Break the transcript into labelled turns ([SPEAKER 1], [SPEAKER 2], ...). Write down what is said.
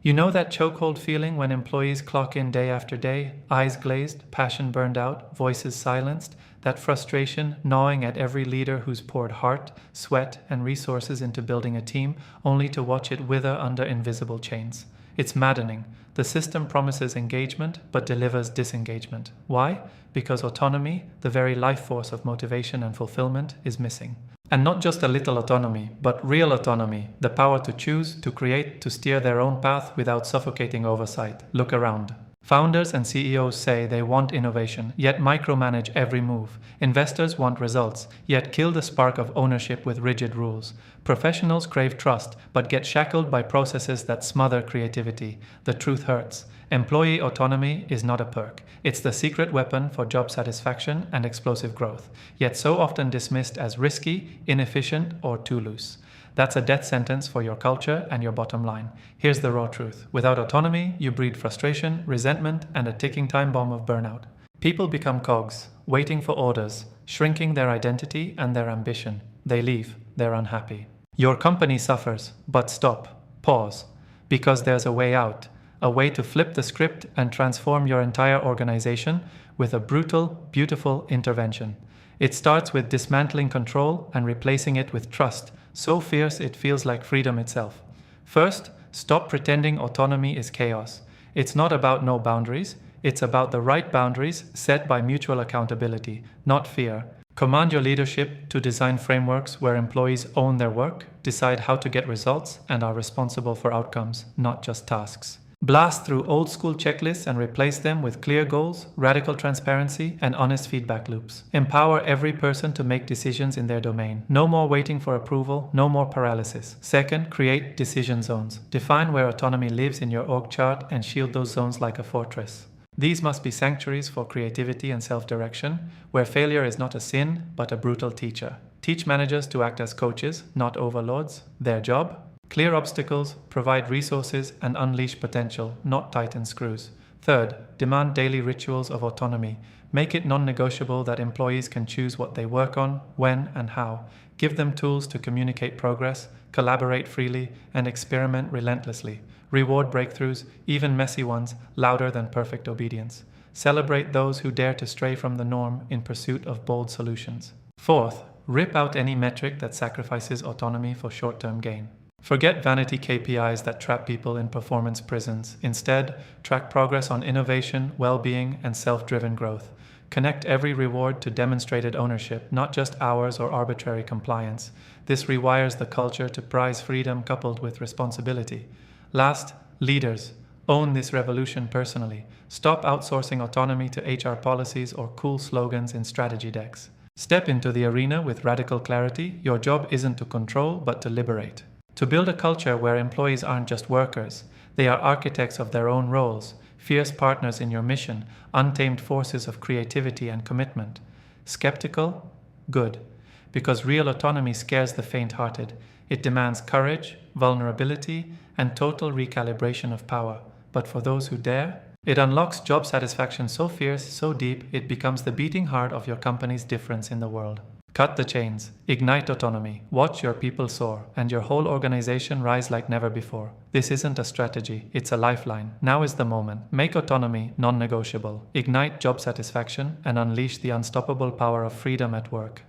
[SPEAKER 1] You know that chokehold feeling when employees clock in day after day, eyes glazed, passion burned out, voices silenced, that frustration gnawing at every leader who's poured heart, sweat, and resources into building a team, only to watch it wither under invisible chains. It's maddening. The system promises engagement, but delivers disengagement. Why? Because autonomy, the very life force of motivation and fulfillment, is missing. And not just a little autonomy, but real autonomy, the power to choose, to create, to steer their own path without suffocating oversight. Look around. Founders and CEOs say they want innovation, yet micromanage every move. Investors want results, yet kill the spark of ownership with rigid rules. Professionals crave trust, but get shackled by processes that smother creativity. The truth hurts. Employee autonomy is not a perk. It's the secret weapon for job satisfaction and explosive growth, yet so often dismissed as risky, inefficient, or too loose. That's a death sentence for your culture and your bottom line. Here's the raw truth. Without autonomy, you breed frustration, resentment, and a ticking time bomb of burnout. People become cogs, waiting for orders, shrinking their identity and their ambition. They leave. They're unhappy. Your company suffers, but stop. Pause. Because there's a way out. A way to flip the script and transform your entire organization with a brutal, beautiful intervention. It starts with dismantling control and replacing it with trust, so fierce it feels like freedom itself. First, stop pretending autonomy is chaos. It's not about no boundaries, it's about the right boundaries set by mutual accountability, not fear. Command your leadership to design frameworks where employees own their work, decide how to get results, and are responsible for outcomes, not just tasks. Blast through old-school checklists and replace them with clear goals, radical transparency, and honest feedback loops. Empower every person to make decisions in their domain. No more waiting for approval, no more paralysis. Second, create decision zones. Define where autonomy lives in your org chart and shield those zones like a fortress. These must be sanctuaries for creativity and self-direction, where failure is not a sin, but a brutal teacher. Teach managers to act as coaches, not overlords. Their job? Clear obstacles, provide resources, and unleash potential, not tighten screws. Third, demand daily rituals of autonomy. Make it non-negotiable that employees can choose what they work on, when, and how. Give them tools to communicate progress, collaborate freely, and experiment relentlessly. Reward breakthroughs, even messy ones, louder than perfect obedience. Celebrate those who dare to stray from the norm in pursuit of bold solutions. Fourth, rip out any metric that sacrifices autonomy for short-term gain. Forget vanity KPIs that trap people in performance prisons. Instead, track progress on innovation, well-being, and self-driven growth. Connect every reward to demonstrated ownership, not just hours or arbitrary compliance. This rewires the culture to prize freedom coupled with responsibility. Last, leaders. Own this revolution personally. Stop outsourcing autonomy to HR policies or cool slogans in strategy decks. Step into the arena with radical clarity. Your job isn't to control, but to liberate. To build a culture where employees aren't just workers, they are architects of their own roles, fierce partners in your mission, untamed forces of creativity and commitment. Skeptical? Good. Because real autonomy scares the faint-hearted. It demands courage, vulnerability, and total recalibration of power. But for those who dare, it unlocks job satisfaction so fierce, so deep, it becomes the beating heart of your company's difference in the world. Cut the chains, ignite autonomy, watch your people soar, and your whole organization rise like never before. This isn't a strategy, it's a lifeline. Now is the moment. Make autonomy non-negotiable. Ignite job satisfaction and unleash the unstoppable power of freedom at work.